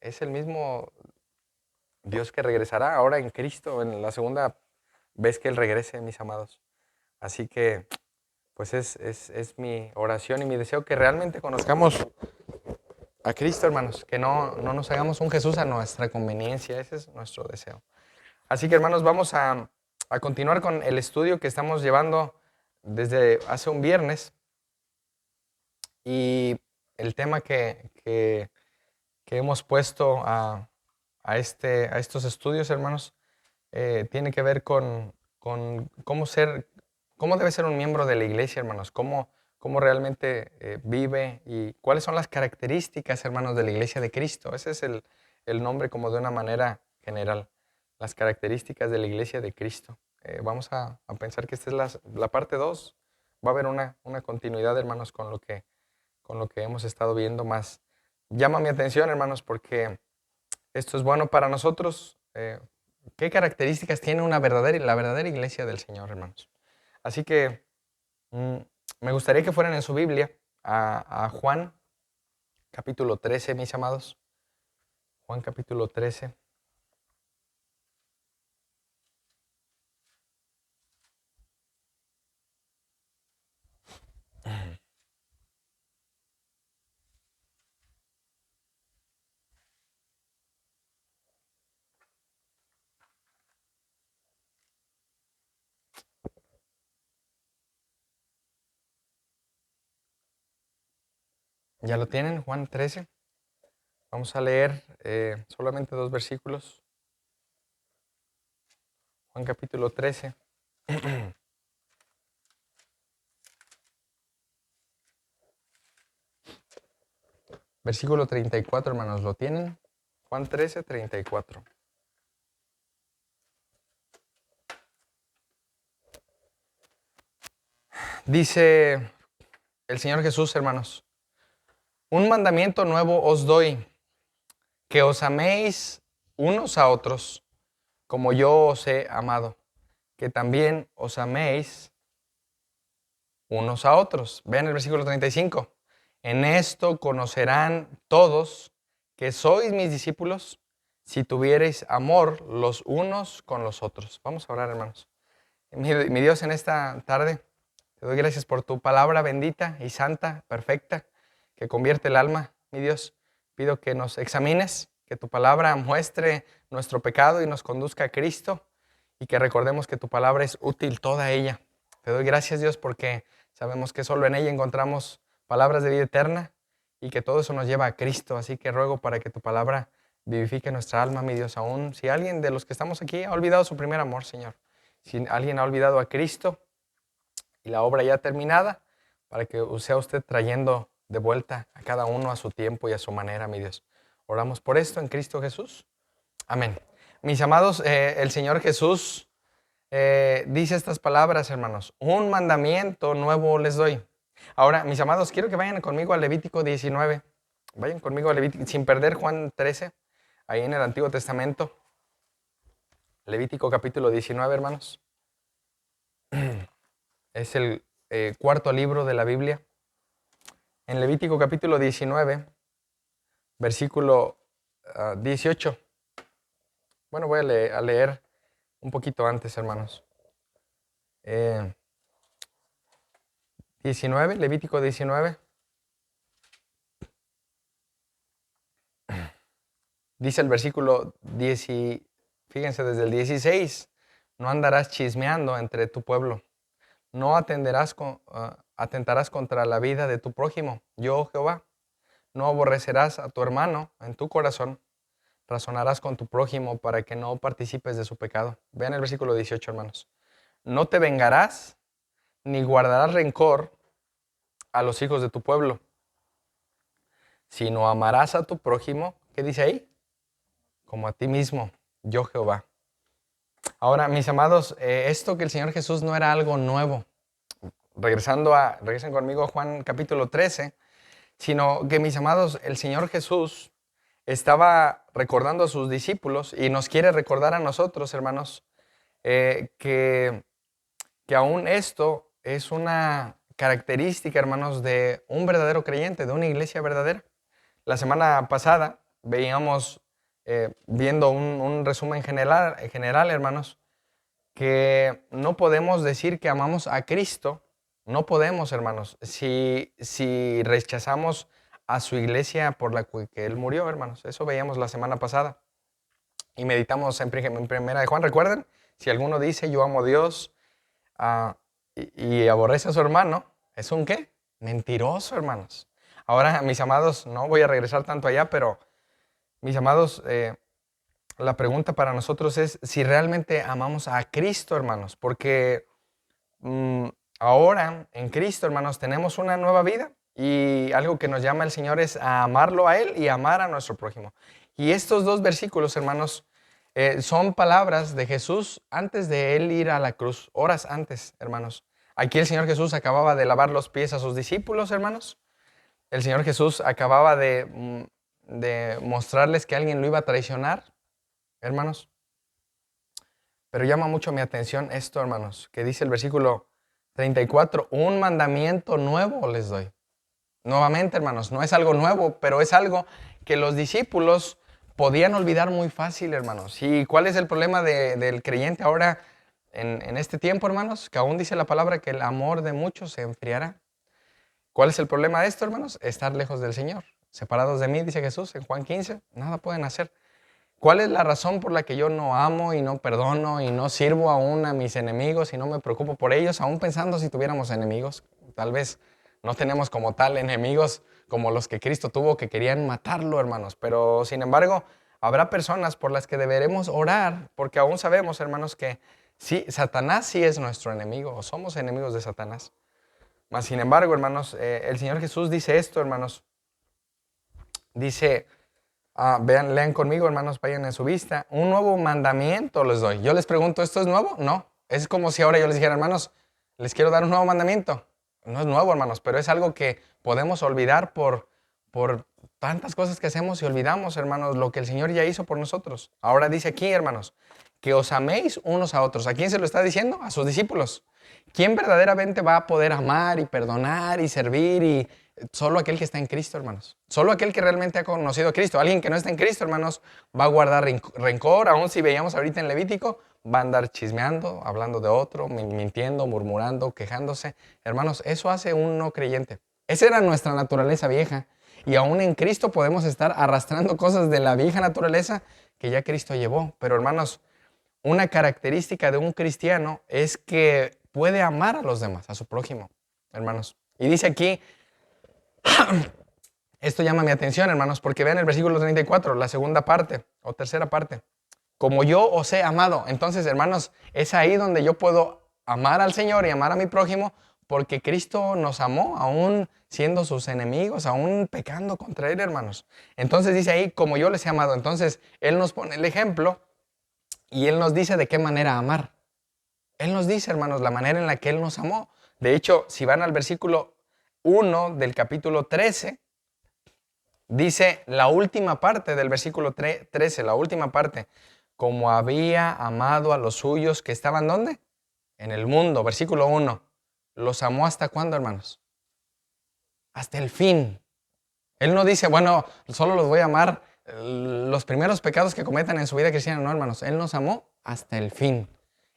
es el mismo Dios que regresará ahora en Cristo, en la segunda vez que Él regrese, mis amados. Así que, pues es mi oración y mi deseo que realmente conozcamos a Cristo, hermanos, que no nos hagamos un Jesús a nuestra conveniencia, ese es nuestro deseo. Así que, hermanos, vamos a continuar con el estudio que estamos llevando desde hace un viernes y el tema que hemos puesto a estos estudios, hermanos, tiene que ver con cómo debe ser un miembro de la iglesia, hermanos, cómo realmente vive y cuáles son las características, hermanos, de la iglesia de Cristo. Ese es el nombre como de una manera general, las características de la iglesia de Cristo. Vamos a pensar que esta es la parte 2. Va a haber una continuidad, hermanos, con lo que hemos estado viendo más. Llama mi atención, hermanos, porque esto es bueno para nosotros. ¿Qué características tiene la verdadera iglesia del Señor, hermanos? Así que mm, me gustaría que fueran en su Biblia a Juan capítulo 13, mis amados. Juan capítulo 13. ¿Ya lo tienen? Juan 13. Vamos a leer solamente 2 versículos. Juan capítulo 13. Versículo 34, hermanos, ¿lo tienen? Juan 13, 34. Dice el Señor Jesús, hermanos, un mandamiento nuevo os doy, que os améis unos a otros, como yo os he amado, que también os améis unos a otros. Vean el versículo 35. En esto conocerán todos que sois mis discípulos, si tuviereis amor los unos con los otros. Vamos a orar, hermanos. Mi Dios, en esta tarde, te doy gracias por tu palabra bendita y santa, perfecta, que convierte el alma. Mi Dios, pido que nos examines, que tu palabra muestre nuestro pecado y nos conduzca a Cristo y que recordemos que tu palabra es útil toda ella. Te doy gracias, Dios, porque sabemos que solo en ella encontramos palabras de vida eterna y que todo eso nos lleva a Cristo. Así que ruego para que tu palabra vivifique nuestra alma, mi Dios, aún si alguien de los que estamos aquí ha olvidado su primer amor, Señor. Si alguien ha olvidado a Cristo y la obra ya terminada, para que sea usted trayendo de vuelta a cada uno a su tiempo y a su manera, mi Dios. Oramos por esto en Cristo Jesús. Amén. Mis amados, el Señor Jesús dice estas palabras, hermanos. Un mandamiento nuevo les doy. Ahora, mis amados, quiero que vayan conmigo a Levítico 19. Vayan conmigo a Levítico, sin perder Juan 13, ahí en el Antiguo Testamento. Levítico capítulo 19, hermanos. Es el cuarto libro de la Biblia. En Levítico capítulo 19, versículo 18. Bueno, voy a leer un poquito antes, hermanos. 19, Levítico 19. Dice el versículo 10, fíjense, desde el 16. No andarás chismeando entre tu pueblo. No atentarás contra la vida de tu prójimo. Yo, Jehová. No aborrecerás a tu hermano en tu corazón. Razonarás con tu prójimo para que no participes de su pecado. Vean el versículo 18, hermanos. No te vengarás ni guardarás rencor a los hijos de tu pueblo, sino amarás a tu prójimo. ¿Qué dice ahí? Como a ti mismo, yo Jehová. Ahora, mis amados, esto que el Señor Jesús no era algo nuevo. Regresen conmigo a Juan capítulo 13, sino que, mis amados, el Señor Jesús estaba recordando a sus discípulos y nos quiere recordar a nosotros, hermanos, que aún esto es una característica, hermanos, de un verdadero creyente, de una iglesia verdadera. La semana pasada veíamos, viendo un resumen general, hermanos, que no podemos decir que amamos a Cristo. No podemos, hermanos, si rechazamos a su iglesia por la que Él murió, hermanos. Eso veíamos la semana pasada. Y meditamos en primera de Juan. ¿Recuerdan? Si alguno dice, yo amo a Dios y aborrece a su hermano, ¿es un qué? Mentiroso, hermanos. Ahora, mis amados, no voy a regresar tanto allá, pero mis amados, la pregunta para nosotros es si realmente amamos a Cristo, hermanos, porque ahora en Cristo, hermanos, tenemos una nueva vida y algo que nos llama el Señor es a amarlo a Él y amar a nuestro prójimo. Y estos dos versículos, hermanos, son palabras de Jesús antes de Él ir a la cruz, horas antes, hermanos. Aquí el Señor Jesús acababa de lavar los pies a sus discípulos, hermanos. El Señor Jesús acababa de mostrarles que alguien lo iba a traicionar, hermanos. Pero llama mucho mi atención esto, hermanos, que dice el versículo 34, un mandamiento nuevo les doy. Nuevamente, hermanos, no es algo nuevo, pero es algo que los discípulos podían olvidar muy fácil, hermanos. ¿Y cuál es el problema del creyente ahora en este tiempo, hermanos? Que aún dice la palabra que el amor de muchos se enfriará. ¿Cuál es el problema de esto, hermanos? Estar lejos del Señor. Separados de mí, dice Jesús en Juan 15, nada pueden hacer. ¿Cuál es la razón por la que yo no amo y no perdono y no sirvo aún a mis enemigos y no me preocupo por ellos, aún pensando si tuviéramos enemigos? Tal vez no tenemos como tal enemigos como los que Cristo tuvo que querían matarlo, hermanos. Pero sin embargo, habrá personas por las que deberemos orar porque aún sabemos, hermanos, que sí, Satanás sí es nuestro enemigo o somos enemigos de Satanás. Mas sin embargo, hermanos, el Señor Jesús dice esto, hermanos. Dice... lean conmigo, hermanos, vayan en su vista. Un nuevo mandamiento les doy. Yo les pregunto, ¿esto es nuevo? No. Es como si ahora yo les dijera, hermanos, les quiero dar un nuevo mandamiento. No es nuevo, hermanos, pero es algo que podemos olvidar por tantas cosas que hacemos y olvidamos, hermanos, lo que el Señor ya hizo por nosotros. Ahora dice aquí, hermanos, que os améis unos a otros. ¿A quién se lo está diciendo? A sus discípulos. ¿Quién verdaderamente va a poder amar y perdonar y servir y solo aquel que está en Cristo, hermanos? Solo aquel que realmente ha conocido a Cristo. Alguien que no está en Cristo, hermanos, va a guardar rencor. Aún si veíamos ahorita en Levítico, va a andar chismeando, hablando de otro, mintiendo, murmurando, quejándose. Hermanos, eso hace un no creyente. Esa era nuestra naturaleza vieja. Y aún en Cristo podemos estar arrastrando cosas de la vieja naturaleza que ya Cristo llevó. Pero, hermanos, una característica de un cristiano es que puede amar a los demás, a su prójimo, hermanos. Y dice aquí, esto llama mi atención, hermanos, porque vean el versículo 34, la segunda parte o tercera parte. Como yo os he amado. Entonces, hermanos, es ahí donde yo puedo amar al Señor y amar a mi prójimo porque Cristo nos amó, aún siendo sus enemigos, aún pecando contra Él, hermanos. Entonces dice ahí, como yo les he amado. Entonces, Él nos pone el ejemplo y Él nos dice de qué manera amar. Él nos dice, hermanos, la manera en la que Él nos amó. De hecho, si van al versículo 1 del capítulo 13, dice la última parte del versículo 13, la última parte. Como había amado a los suyos que estaban, ¿dónde? En el mundo. Versículo 1. ¿Los amó hasta cuándo, hermanos? Hasta el fin. Él no dice, bueno, solo los voy a amar los primeros pecados que cometan en su vida cristiana. No, hermanos. Él nos amó hasta el fin.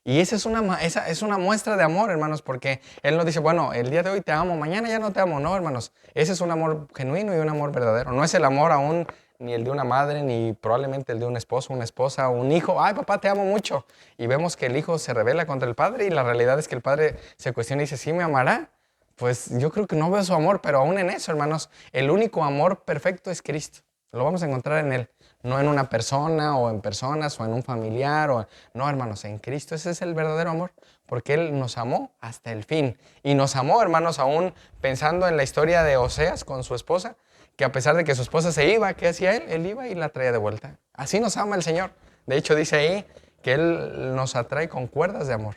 Y esa es una muestra de amor, hermanos, porque Él no dice, bueno, el día de hoy te amo, mañana ya no te amo. No, hermanos, ese es un amor genuino y un amor verdadero. No es el amor aún ni el de una madre, ni probablemente el de un esposo, una esposa, un hijo. Ay, papá, te amo mucho. Y vemos que el hijo se rebela contra el padre y la realidad es que el padre se cuestiona y dice, ¿sí me amará? Pues yo creo que no veo su amor, pero aún en eso, hermanos, el único amor perfecto es Cristo. Lo vamos a encontrar en Él. No en una persona o en personas o en un familiar. No, hermanos, en Cristo ese es el verdadero amor, porque Él nos amó hasta el fin. Y nos amó, hermanos, aún pensando en la historia de Oseas con su esposa, que a pesar de que su esposa se iba, ¿qué hacía Él? Él iba y la traía de vuelta. Así nos ama el Señor. De hecho, dice ahí que Él nos atrae con cuerdas de amor.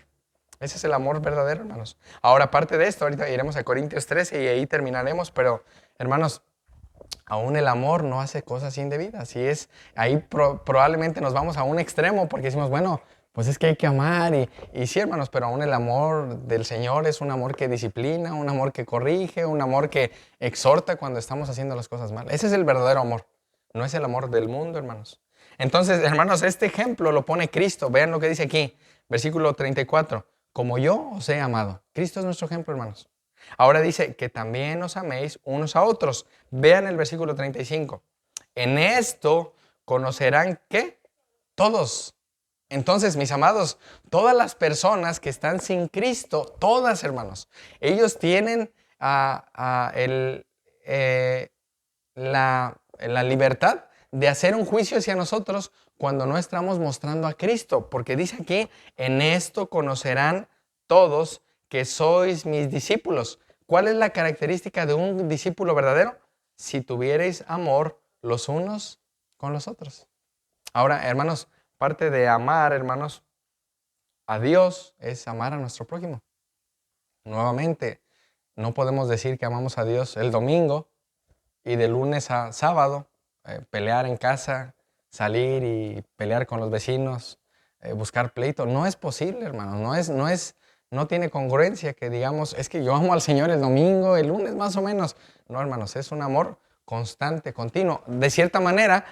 Ese es el amor verdadero, hermanos. Ahora, aparte de esto, ahorita iremos a Corintios 13 y ahí terminaremos, pero, hermanos, aún el amor no hace cosas indebidas. Y es ahí probablemente nos vamos a un extremo porque decimos, bueno, pues es que hay que amar. Y sí, hermanos, pero aún el amor del Señor es un amor que disciplina, un amor que corrige, un amor que exhorta cuando estamos haciendo las cosas mal. Ese es el verdadero amor. no es el amor del mundo, hermanos. Entonces, hermanos, este ejemplo lo pone Cristo. Vean lo que dice aquí, versículo 34. Como yo os he amado. Cristo es nuestro ejemplo, hermanos. Ahora dice que también os améis unos a otros. Vean el versículo 35. En esto conocerán que todos. Entonces, mis amados, todas las personas que están sin Cristo, todas, hermanos, ellos tienen la libertad de hacer un juicio hacia nosotros cuando no estamos mostrando a Cristo, porque dice aquí, en esto conocerán todos que sois mis discípulos. ¿Cuál es la característica de un discípulo verdadero? Si tuvierais amor los unos con los otros. Ahora, hermanos, parte de amar, hermanos, a Dios es amar a nuestro prójimo. Nuevamente, no podemos decir que amamos a Dios el domingo y de lunes a sábado, pelear en casa, salir y pelear con los vecinos, buscar pleito. No es posible, hermanos. No tiene congruencia que digamos, es que yo amo al Señor el domingo, el lunes más o menos. No, hermanos, es un amor constante, continuo. De cierta manera,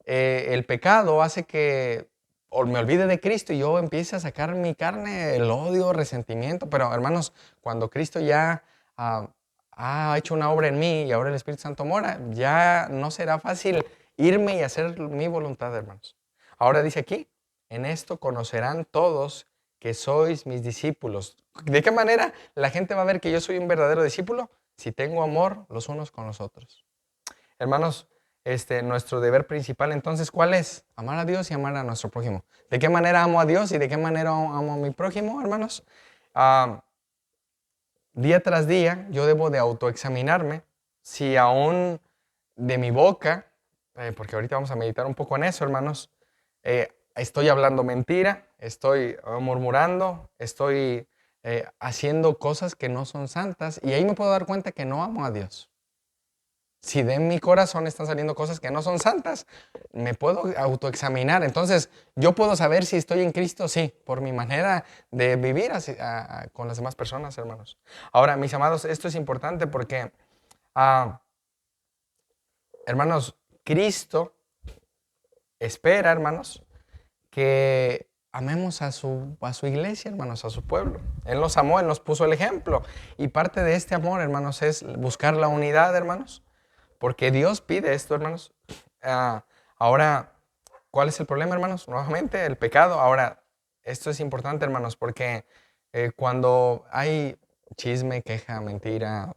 el pecado hace que me olvide de Cristo y yo empiece a sacar mi carne, el odio, resentimiento. Pero, hermanos, cuando Cristo ya ha hecho una obra en mí y ahora el Espíritu Santo mora, ya no será fácil irme y hacer mi voluntad, hermanos. Ahora dice aquí, en esto conocerán todos que sois mis discípulos. ¿De qué manera la gente va a ver que yo soy un verdadero discípulo? Si tengo amor los unos con los otros. Hermanos, nuestro deber principal entonces, ¿cuál es? Amar a Dios y amar a nuestro prójimo. ¿De qué manera amo a Dios y de qué manera amo a mi prójimo, hermanos? Día tras día yo debo de autoexaminarme si aún de mi boca, porque ahorita vamos a meditar un poco en eso, hermanos, estoy hablando mentira, estoy murmurando, estoy haciendo cosas que no son santas y ahí me puedo dar cuenta que no amo a Dios. Si de mi corazón están saliendo cosas que no son santas, me puedo autoexaminar. Entonces, yo puedo saber si estoy en Cristo, sí, por mi manera de vivir con las demás personas, hermanos. Ahora, mis amados, esto es importante porque, hermanos, Cristo espera, hermanos, que amemos a su iglesia, hermanos, a su pueblo. Él nos amó, Él nos puso el ejemplo. Y parte de este amor, hermanos, es buscar la unidad, hermanos. Porque Dios pide esto, hermanos. Ahora, ¿cuál es el problema, hermanos? Nuevamente, el pecado. Ahora, esto es importante, hermanos, porque cuando hay chisme, queja, mentira,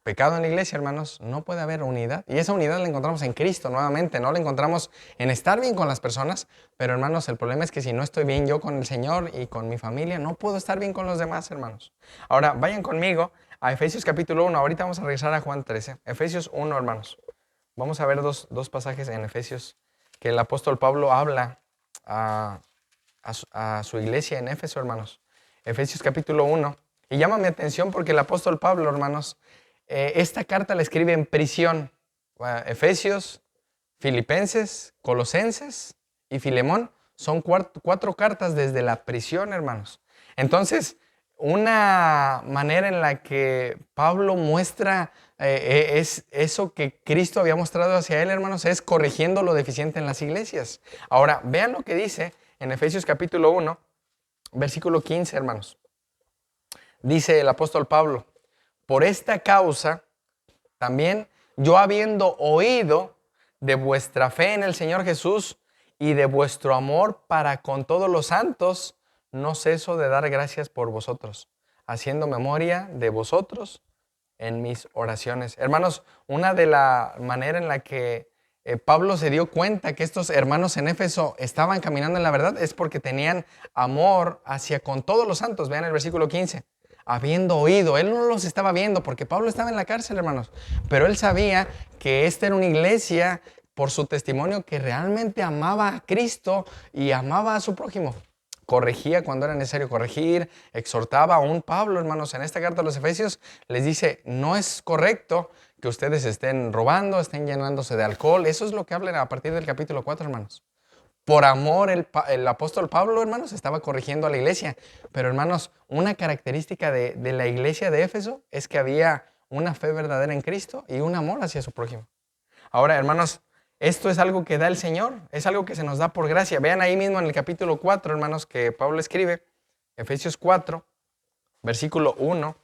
pecado en la iglesia, hermanos, no puede haber unidad. Y esa unidad la encontramos en Cristo, nuevamente. No la encontramos en estar bien con las personas. Pero, hermanos, el problema es que si no estoy bien yo con el Señor y con mi familia, no puedo estar bien con los demás, hermanos. Ahora, vayan conmigo a Efesios capítulo 1, ahorita vamos a regresar a Juan 13. Efesios 1, hermanos. Vamos a ver dos pasajes en Efesios que el apóstol Pablo habla a su iglesia en Éfeso, hermanos. Efesios capítulo 1. Y llama mi atención porque el apóstol Pablo, hermanos, esta carta la escribe en prisión. Efesios, Filipenses, Colosenses y Filemón son cuatro cartas desde la prisión, hermanos. Entonces, una manera en la que Pablo muestra es eso que Cristo había mostrado hacia él, hermanos, es corrigiendo lo deficiente en las iglesias. Ahora, vean lo que dice en Efesios capítulo 1, versículo 15, hermanos. Dice el apóstol Pablo, por esta causa, también yo habiendo oído de vuestra fe en el Señor Jesús y de vuestro amor para con todos los santos, no ceso de dar gracias por vosotros, haciendo memoria de vosotros en mis oraciones. Hermanos, una de la manera en la que Pablo se dio cuenta que estos hermanos en Éfeso estaban caminando en la verdad es porque tenían amor hacia con todos los santos. Vean el versículo 15. Habiendo oído, él no los estaba viendo porque Pablo estaba en la cárcel, hermanos, pero él sabía que esta era una iglesia por su testimonio que realmente amaba a Cristo y amaba a su prójimo. Corregía cuando era necesario corregir, exhortaba. Aún Pablo, hermanos, en esta carta a los Efesios les dice, no es correcto que ustedes estén robando, estén llenándose de alcohol. Eso es lo que hablan a partir del capítulo 4, hermanos. Por amor, el apóstol Pablo, hermanos, estaba corrigiendo a la iglesia. Pero, hermanos, una característica de la iglesia de Éfeso es que había una fe verdadera en Cristo y un amor hacia su prójimo. Ahora, hermanos, Esto es algo que da el Señor, es algo que se nos da por gracia. Vean ahí mismo en el capítulo 4, hermanos, que Pablo escribe, Efesios 4, versículo 1,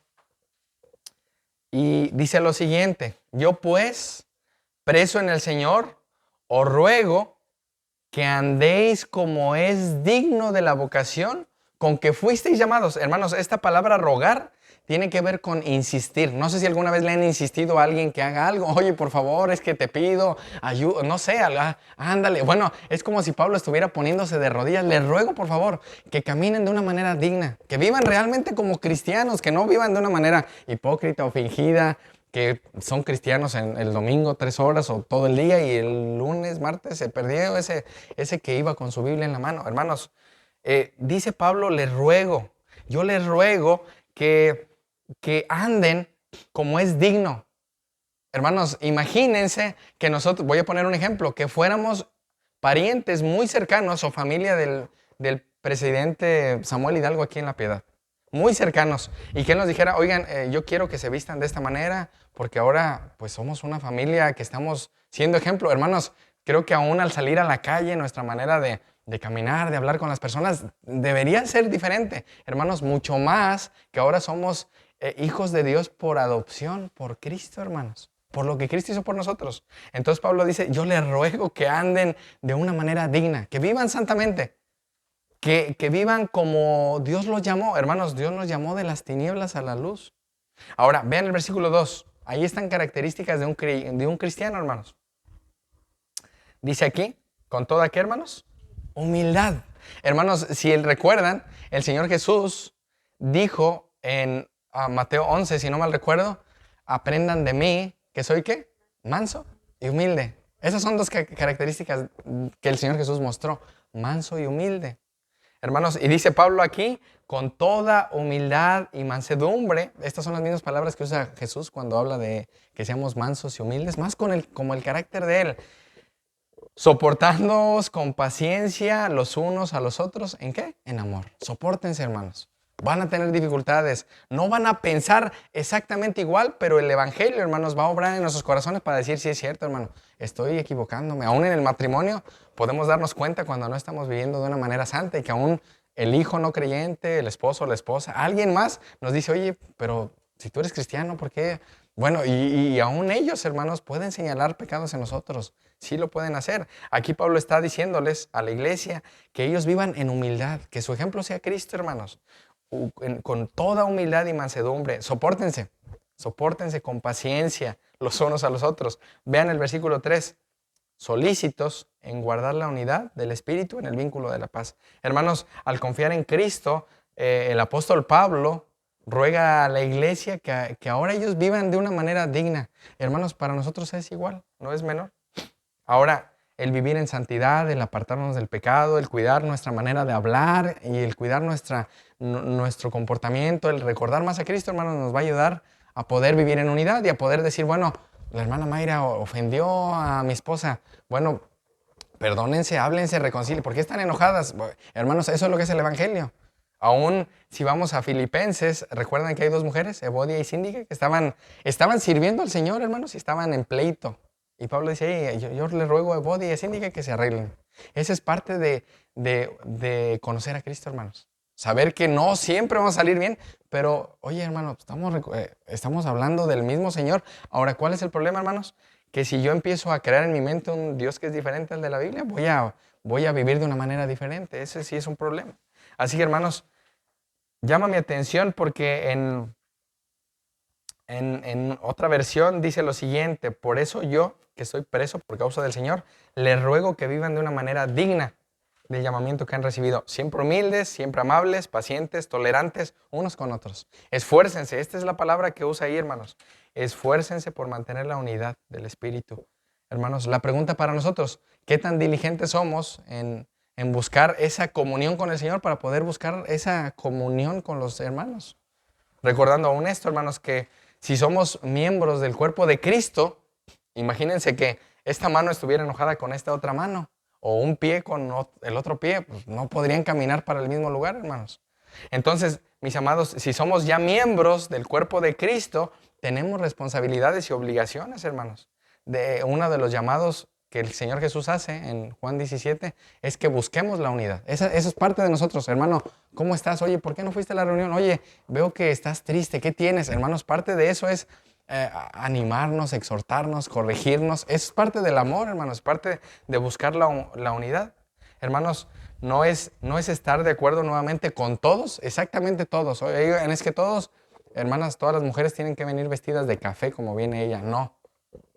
y dice lo siguiente: yo pues, preso en el Señor, os ruego que andéis como es digno de la vocación con que fuisteis llamados. Hermanos, esta palabra rogar tiene que ver con insistir. No sé si alguna vez le han insistido a alguien que haga algo. Oye, por favor, es que te pido ayuda. No sé, ándale. Bueno, es como si Pablo estuviera poniéndose de rodillas. Les ruego, por favor, que caminen de una manera digna, que vivan realmente como cristianos, que no vivan de una manera hipócrita o fingida, que son cristianos en el domingo 3 horas o todo el día y el lunes, martes se perdió ese que iba con su Biblia en la mano. Hermanos, dice Pablo, yo les ruego que anden como es digno. Hermanos, imagínense que nosotros, voy a poner un ejemplo, que fuéramos parientes muy cercanos o familia del presidente Samuel Hidalgo aquí en La Piedad. Muy cercanos. Y que él nos dijera, oigan, yo quiero que se vistan de esta manera, porque ahora pues somos una familia que estamos siendo ejemplo. Hermanos, creo que aún al salir a la calle, nuestra manera de caminar, de hablar con las personas, debería ser diferente. Hermanos, mucho más que ahora somos hijos de Dios por adopción, por Cristo, hermanos. Por lo que Cristo hizo por nosotros. Entonces Pablo dice, yo les ruego que anden de una manera digna, que vivan santamente. Que vivan como Dios los llamó. Hermanos, Dios nos llamó de las tinieblas a la luz. Ahora, vean el versículo 2. Ahí están características de un cristiano, hermanos. Dice aquí, ¿con toda qué, hermanos? Humildad. Hermanos, si recuerdan, el Señor Jesús dijo en Mateo 11, si no mal recuerdo, aprendan de mí, que soy ¿qué? Manso y humilde. Esas son dos características que el Señor Jesús mostró, manso y humilde. Hermanos, y dice Pablo aquí, con toda humildad y mansedumbre. Estas son las mismas palabras que usa Jesús cuando habla de que seamos mansos y humildes, más como el carácter de Él. Soportándoos con paciencia los unos a los otros, ¿en qué? En amor. Sopórtense, hermanos. Van a tener dificultades, no van a pensar exactamente igual, pero el Evangelio, hermanos, va a obrar en nuestros corazones para decir, sí es cierto, hermano, estoy equivocándome. Aún en el matrimonio podemos darnos cuenta cuando no estamos viviendo de una manera santa y que aún el hijo no creyente, el esposo o la esposa, alguien más nos dice, oye, pero si tú eres cristiano, ¿por qué? Bueno, y aún ellos, hermanos, pueden señalar pecados en nosotros. Sí lo pueden hacer. Aquí Pablo está diciéndoles a la iglesia que ellos vivan en humildad, que su ejemplo sea Cristo, hermanos. Con toda humildad y mansedumbre, sopórtense con paciencia los unos a los otros. Vean el versículo 3, solícitos en guardar la unidad del Espíritu en el vínculo de la paz. Hermanos, al confiar en Cristo, el apóstol Pablo ruega a la iglesia que ahora ellos vivan de una manera digna. Hermanos, para nosotros es igual, no es menor. Ahora, el vivir en santidad, el apartarnos del pecado, el cuidar nuestra manera de hablar y el cuidar nuestro comportamiento, el recordar más a Cristo, hermanos, nos va a ayudar a poder vivir en unidad y a poder decir, bueno, la hermana Mayra ofendió a mi esposa. Bueno, perdónense, háblense, reconcilien. ¿Por qué están enojadas? Hermanos, eso es lo que es el Evangelio. Aún si vamos a Filipenses, recuerdan que hay 2 mujeres, Evodia y Síndica, que estaban sirviendo al Señor, hermanos, y estaban en pleito. Y Pablo dice, yo le ruego a Evodia y a Síndica que se arreglen. Esa es parte de conocer a Cristo, hermanos. Saber que no siempre vamos a salir bien, pero, oye, hermano, estamos hablando del mismo Señor. Ahora, ¿cuál es el problema, hermanos? Que si yo empiezo a crear en mi mente un Dios que es diferente al de la Biblia, voy a vivir de una manera diferente. Ese sí es un problema. Así que, hermanos, llama mi atención porque en otra versión dice lo siguiente: por eso yo, que estoy preso por causa del Señor, les ruego que vivan de una manera digna del llamamiento que han recibido, siempre humildes, siempre amables, pacientes, tolerantes unos con otros. Esfuércense, esta es la palabra que usa ahí, hermanos. Esfuércense por mantener la unidad del Espíritu. Hermanos, la pregunta para nosotros, ¿qué tan diligentes somos en buscar esa comunión con el Señor para poder buscar esa comunión con los hermanos? Recordando aún esto, hermanos, que si somos miembros del cuerpo de Cristo, imagínense que esta mano estuviera enojada con esta otra mano, o un pie con el otro pie, pues no podrían caminar para el mismo lugar, hermanos. Entonces, mis amados, si somos ya miembros del cuerpo de Cristo, tenemos responsabilidades y obligaciones, hermanos. Uno de los llamados que el Señor Jesús hace en Juan 17 es que busquemos la unidad. Eso es parte de nosotros. Hermano, ¿cómo estás? Oye, ¿por qué no fuiste a la reunión? Oye, veo que estás triste. ¿Qué tienes? Hermanos, parte de eso es animarnos, exhortarnos, corregirnos. Es parte del amor, hermanos. Es parte de buscar la unidad. Hermanos, no es estar de acuerdo nuevamente con todos, exactamente todos. Oigan, es que todos, hermanas, todas las mujeres tienen que venir vestidas de café como viene ella. No.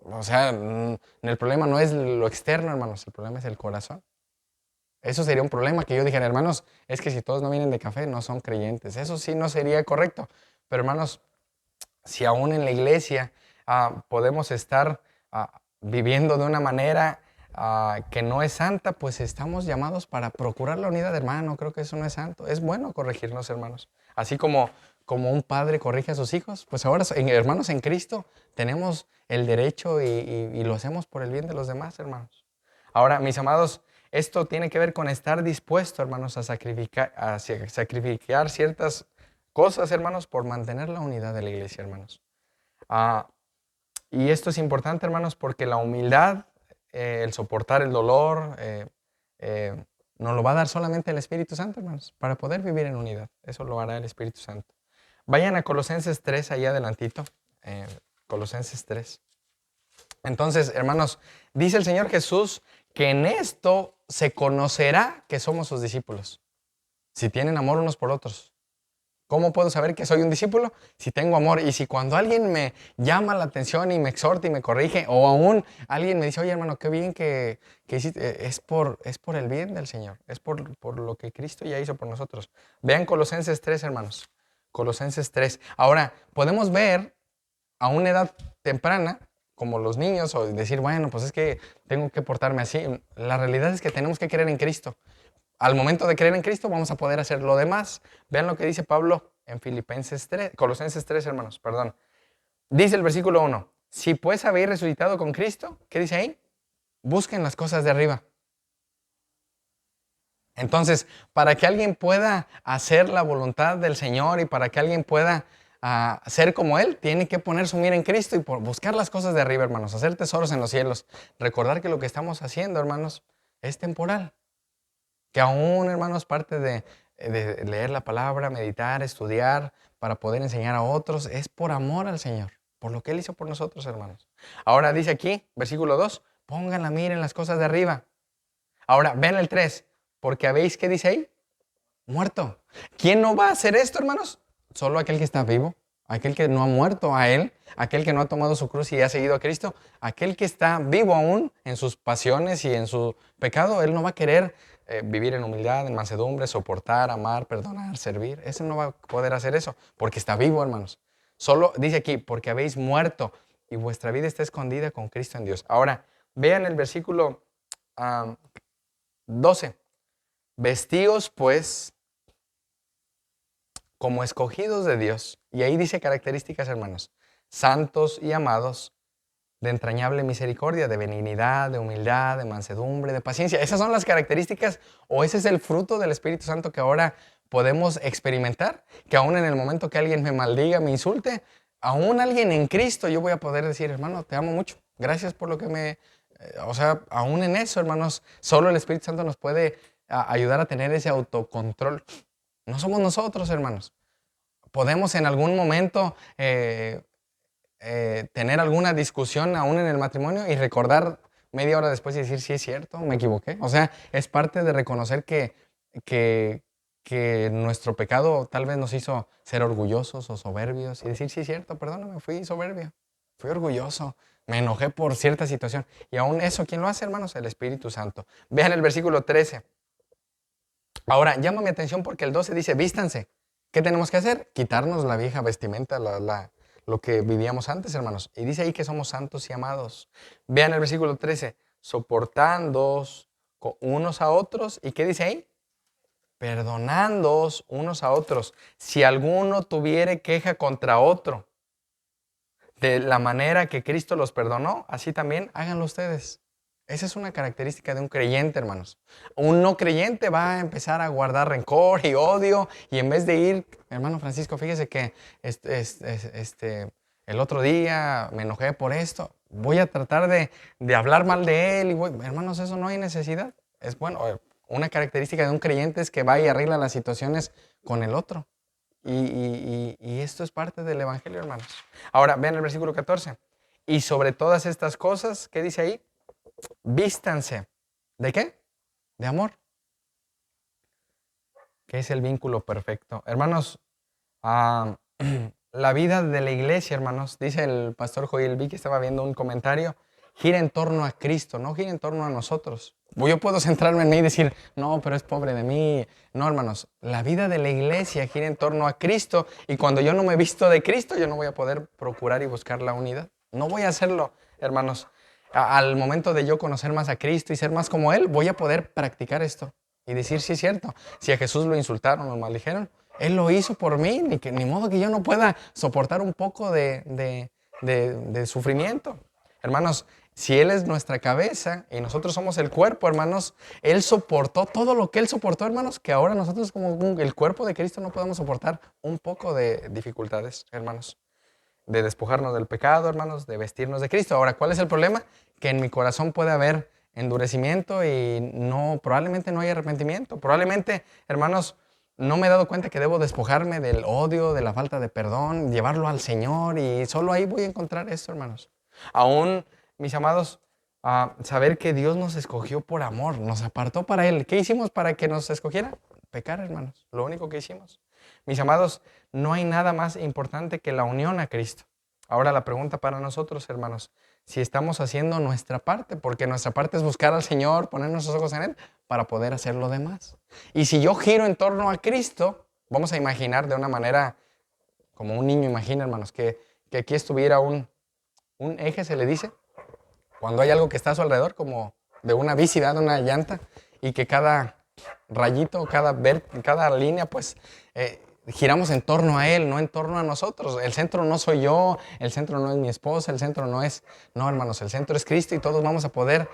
O sea, el problema no es lo externo, hermanos, el problema es el corazón. Eso sería un problema que yo dijera, hermanos, es que si todos no vienen de café, no son creyentes. Eso sí no sería correcto. Pero hermanos, si aún en la iglesia podemos estar viviendo de una manera que no es santa, pues estamos llamados para procurar la unidad, hermano. Creo que eso no es santo. Es bueno corregirnos, hermanos. Así como un padre corrige a sus hijos, pues ahora, hermanos, en Cristo tenemos el derecho y lo hacemos por el bien de los demás, hermanos. Ahora, mis amados, esto tiene que ver con estar dispuesto, hermanos, a sacrificar ciertas cosas, hermanos, por mantener la unidad de la iglesia, hermanos. Y esto es importante, hermanos, porque la humildad, el soportar el dolor, nos lo va a dar solamente el Espíritu Santo, hermanos, para poder vivir en unidad. Eso lo hará el Espíritu Santo. Vayan a Colosenses 3, ahí adelantito. Colosenses 3. Entonces, hermanos, dice el Señor Jesús que en esto se conocerá que somos sus discípulos. Si tienen amor unos por otros. ¿Cómo puedo saber que soy un discípulo? Si tengo amor. Y si cuando alguien me llama la atención y me exhorta y me corrige, o aún alguien me dice, oye, hermano, qué bien que hiciste, es por el bien del Señor. Es por lo que Cristo ya hizo por nosotros. Vean Colosenses 3, hermanos. Colosenses 3. Ahora, podemos ver a una edad temprana, como los niños, o decir, bueno, pues es que tengo que portarme así. La realidad es que tenemos que creer en Cristo. Al momento de creer en Cristo vamos a poder hacer lo demás. Vean lo que dice Pablo en Colosenses 3, hermanos, perdón. Dice el versículo 1, si pues habéis resucitado con Cristo, ¿qué dice ahí? Busquen las cosas de arriba. Entonces, para que alguien pueda hacer la voluntad del Señor y para que alguien pueda ser como Él, tiene que poner su mira en Cristo y buscar las cosas de arriba, hermanos, hacer tesoros en los cielos. Recordar que lo que estamos haciendo, hermanos, es temporal. Que aún, hermanos, parte de leer la palabra, meditar, estudiar, para poder enseñar a otros, es por amor al Señor, por lo que Él hizo por nosotros, hermanos. Ahora dice aquí, versículo 2, pongan la mira en las cosas de arriba. Ahora, ven el 3, porque habéis, ¿qué dice ahí? Muerto. ¿Quién no va a hacer esto, hermanos? Solo aquel que está vivo, aquel que no ha muerto a Él, aquel que no ha tomado su cruz y ha seguido a Cristo, aquel que está vivo aún en sus pasiones y en su pecado. Él no va a querer vivir en humildad, en mansedumbre, soportar, amar, perdonar, servir. Ese no va a poder hacer eso porque está vivo, hermanos. Solo dice aquí, porque habéis muerto y vuestra vida está escondida con Cristo en Dios. Ahora, vean el versículo 12. Vestíos pues como escogidos de Dios. Y ahí dice características, hermanos. Santos y amados, de entrañable misericordia, de benignidad, de humildad, de mansedumbre, de paciencia. Esas son las características o ese es el fruto del Espíritu Santo que ahora podemos experimentar. Que aún en el momento que alguien me maldiga, me insulte, aún alguien en Cristo, yo voy a poder decir, hermano, te amo mucho. Gracias por lo que me... o sea, aún en eso, hermanos, solo el Espíritu Santo nos puede ayudar a tener ese autocontrol. No somos nosotros, hermanos. Podemos en algún momento tener alguna discusión aún en el matrimonio y recordar media hora después y decir, sí es cierto, me equivoqué. O sea, es parte de reconocer que nuestro pecado tal vez nos hizo ser orgullosos o soberbios y decir, sí es cierto, perdóname, fui soberbio, fui orgulloso, me enojé por cierta situación. Y aún eso, ¿quién lo hace, hermanos? El Espíritu Santo. Vean el versículo 13. Ahora, llama mi atención porque el 12 dice, vístanse. ¿Qué tenemos que hacer? Quitarnos la vieja vestimenta, lo que vivíamos antes, hermanos. Y dice ahí que somos santos y amados. Vean el versículo 13. Soportándoos unos a otros. ¿Y qué dice ahí? Perdonándoos unos a otros. Si alguno tuviere queja contra otro, de la manera que Cristo los perdonó, así también háganlo ustedes. Esa es una característica de un creyente, hermanos. Un no creyente va a empezar a guardar rencor y odio y en vez de ir, hermano Francisco, fíjese que el otro día me enojé por esto. voy a tratar de hablar mal de él. Hermanos, eso no hay necesidad. Es bueno, una característica de un creyente es que va y arregla las situaciones con el otro. Y esto es parte del evangelio, hermanos. Ahora, vean el versículo 14. Y sobre todas estas cosas, ¿qué dice ahí? Vístanse. ¿De qué? De amor. ¿Qué es el vínculo perfecto? Hermanos, la vida de la iglesia, hermanos, dice el pastor Joel, vi que estaba viendo un comentario, gira en torno a Cristo, no gira en torno a nosotros. Yo puedo centrarme en mí y decir, no, pero es pobre de mí. No, hermanos, la vida de la iglesia gira en torno a Cristo y cuando yo no me visto de Cristo, yo no voy a poder procurar y buscar la unidad. No voy a hacerlo, hermanos. Al momento de yo conocer más a Cristo y ser más como Él, voy a poder practicar esto y decir, sí es cierto, si a Jesús lo insultaron o maldijeron, Él lo hizo por mí, ni modo que yo no pueda soportar un poco de sufrimiento. Hermanos, si Él es nuestra cabeza y nosotros somos el cuerpo, hermanos, Él soportó todo lo que Él soportó, hermanos, que ahora nosotros como el cuerpo de Cristo no podemos soportar un poco de dificultades, hermanos. De despojarnos del pecado, hermanos, de vestirnos de Cristo. Ahora, ¿cuál es el problema? Que en mi corazón puede haber endurecimiento y probablemente no hay arrepentimiento. Probablemente, hermanos, no me he dado cuenta que debo despojarme del odio, de la falta de perdón, llevarlo al Señor y solo ahí voy a encontrar esto, hermanos. Aún, mis amados, saber que Dios nos escogió por amor, nos apartó para Él. ¿Qué hicimos para que nos escogiera? Pecar, hermanos, lo único que hicimos. Mis amados, no hay nada más importante que la unión a Cristo. Ahora la pregunta para nosotros, hermanos, si estamos haciendo nuestra parte, porque nuestra parte es buscar al Señor, poner nuestros ojos en Él, para poder hacer lo demás. Y si yo giro en torno a Cristo, vamos a imaginar de una manera, como un niño imagina, hermanos, que aquí estuviera un eje, se le dice, cuando hay algo que está a su alrededor, como de una bici, de una llanta, y que cada rayito, cada línea, pues giramos en torno a Él, no en torno a nosotros. El centro no soy yo, el centro no es mi esposa, el centro no, hermanos, el centro es Cristo y todos vamos a poder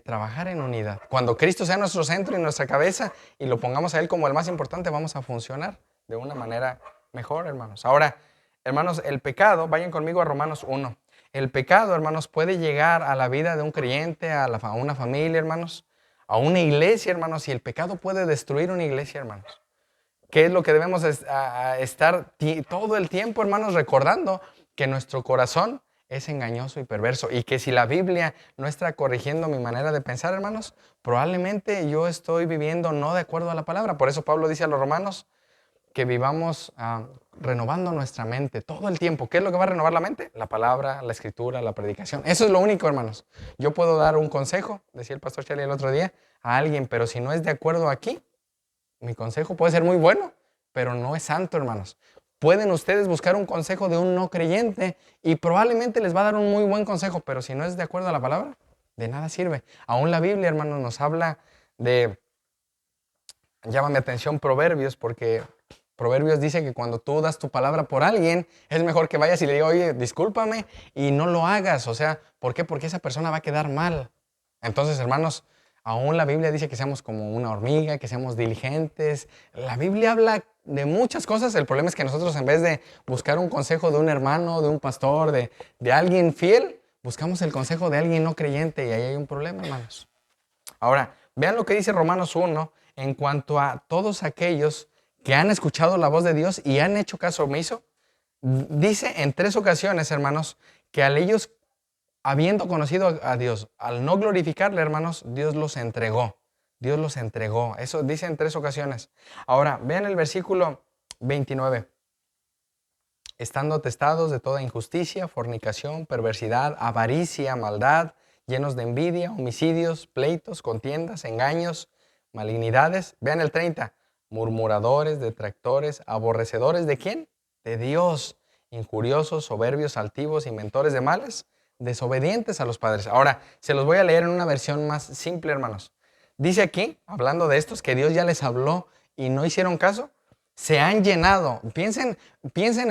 trabajar en unidad. Cuando Cristo sea nuestro centro y nuestra cabeza y lo pongamos a Él como el más importante, vamos a funcionar de una manera mejor, hermanos. Ahora, hermanos, el pecado, vayan conmigo a Romanos 1. El pecado, hermanos, puede llegar a la vida de un creyente, a una familia, hermanos, a una iglesia, hermanos, y el pecado puede destruir una iglesia, hermanos. ¿Qué es lo que debemos estar todo el tiempo, hermanos, recordando? Que nuestro corazón es engañoso y perverso y que si la Biblia no está corrigiendo mi manera de pensar, hermanos, probablemente yo estoy viviendo no de acuerdo a la palabra. Por eso Pablo dice a los romanos que vivamos renovando nuestra mente todo el tiempo. ¿Qué es lo que va a renovar la mente? La palabra, la escritura, la predicación. Eso es lo único, hermanos. Yo puedo dar un consejo, decía el pastor Charlie el otro día, a alguien, pero si no es de acuerdo aquí, mi consejo puede ser muy bueno, pero no es santo, hermanos. Pueden ustedes buscar un consejo de un no creyente y probablemente les va a dar un muy buen consejo, pero si no es de acuerdo a la palabra, de nada sirve. Aún la Biblia, hermanos, nos habla llama mi atención Proverbios, porque Proverbios dice que cuando tú das tu palabra por alguien, es mejor que vayas y le digas, oye, discúlpame, y no lo hagas. O sea, ¿por qué? Porque esa persona va a quedar mal. Entonces, hermanos, aún la Biblia dice que seamos como una hormiga, que seamos diligentes. La Biblia habla de muchas cosas. El problema es que nosotros, en vez de buscar un consejo de un hermano, de un pastor, de alguien fiel, buscamos el consejo de alguien no creyente y ahí hay un problema, hermanos. Ahora, vean lo que dice Romanos 1 en cuanto a todos aquellos que han escuchado la voz de Dios y han hecho caso omiso. Dice en 3 ocasiones, hermanos, que al ellos, habiendo conocido a Dios, al no glorificarle, hermanos, Dios los entregó. Dios los entregó. Eso dice en 3 ocasiones. Ahora, vean el versículo 29. Estando atestados de toda injusticia, fornicación, perversidad, avaricia, maldad, llenos de envidia, homicidios, pleitos, contiendas, engaños, malignidades. Vean el 30. Murmuradores, detractores, aborrecedores ¿de quién? De Dios. Injuriosos, soberbios, altivos, inventores de males, desobedientes a los padres. Ahora, se los voy a leer en una versión más simple, hermanos. Dice aquí, hablando de estos, que Dios ya les habló y no hicieron caso. Se han llenado. Piensen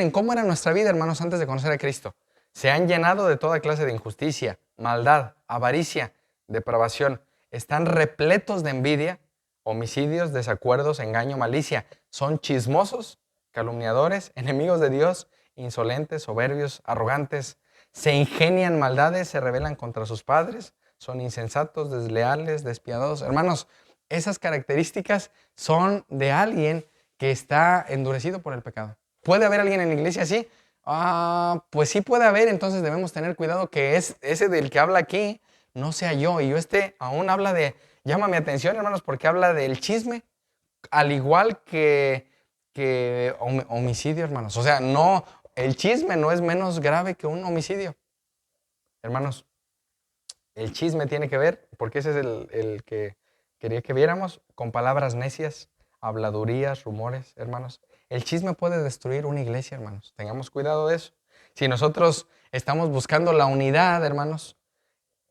en cómo era nuestra vida, hermanos, antes de conocer a Cristo. Se han llenado de toda clase de injusticia, maldad, avaricia, depravación. Están repletos de envidia, homicidios, desacuerdos, engaño, malicia. Son chismosos, calumniadores, enemigos de Dios, insolentes, soberbios, arrogantes. Se ingenian maldades, se rebelan contra sus padres, son insensatos, desleales, despiadados. Hermanos, esas características son de alguien que está endurecido por el pecado. ¿Puede haber alguien en la iglesia así? Pues sí puede haber, entonces debemos tener cuidado que ese del que habla aquí no sea yo. Y yo aún habla llama mi atención, hermanos, porque habla del chisme, al igual que homicidio, hermanos. O sea, no, el chisme no es menos grave que un homicidio. Hermanos, el chisme tiene que ver, porque ese es el que quería que viéramos, con palabras necias, habladurías, rumores, hermanos. El chisme puede destruir una iglesia, hermanos. Tengamos cuidado de eso. Si nosotros estamos buscando la unidad, hermanos,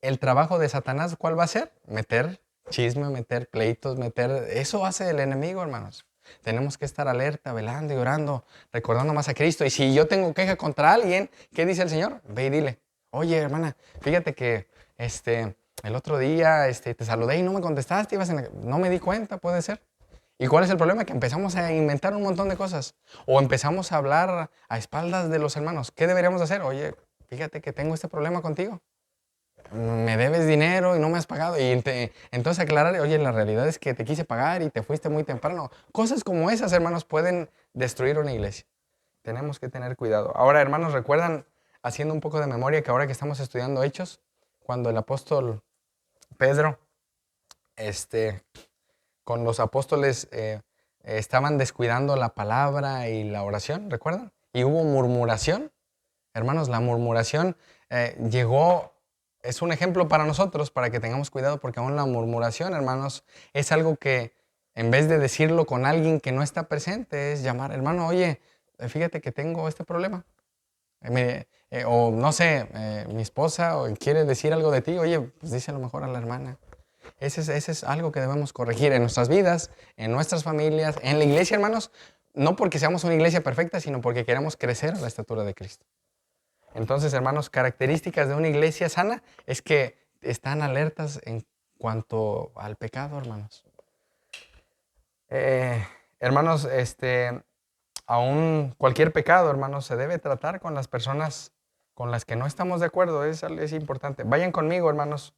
el trabajo de Satanás, ¿cuál va a ser? Meter chisme, meter pleitos, Eso hace el enemigo, hermanos. Tenemos que estar alerta, velando y orando, recordando más a Cristo. Y si yo tengo queja contra alguien, ¿qué dice el Señor? Ve y dile, oye, hermana, fíjate que el otro día te saludé y no me contestaste, no me di cuenta, puede ser. ¿Y cuál es el problema? Que empezamos a inventar un montón de cosas. O empezamos a hablar a espaldas de los hermanos. ¿Qué deberíamos hacer? Oye, fíjate que tengo este problema contigo. Me debes dinero y no me has pagado. Y entonces aclarar, oye, la realidad es que te quise pagar y te fuiste muy temprano. Cosas como esas, hermanos, pueden destruir una iglesia. Tenemos que tener cuidado. Ahora, hermanos, ¿recuerdan, haciendo un poco de memoria, que ahora que estamos estudiando Hechos, cuando el apóstol Pedro, con los apóstoles estaban descuidando la palabra y la oración, ¿recuerdan? Y hubo murmuración. Hermanos, la murmuración es un ejemplo para nosotros, para que tengamos cuidado, porque aún la murmuración, hermanos, es algo que en vez de decirlo con alguien que no está presente, es llamar, hermano, oye, fíjate que tengo este problema. O no sé, mi esposa quiere decir algo de ti, oye, pues díselo mejor a la hermana. Ese es algo que debemos corregir en nuestras vidas, en nuestras familias, en la iglesia, hermanos, no porque seamos una iglesia perfecta, sino porque queremos crecer a la estatura de Cristo. Entonces, hermanos, características de una iglesia sana es que están alertas en cuanto al pecado, hermanos. Hermanos, aún cualquier pecado, hermanos, se debe tratar con las personas con las que no estamos de acuerdo. Es importante. Vayan conmigo, hermanos,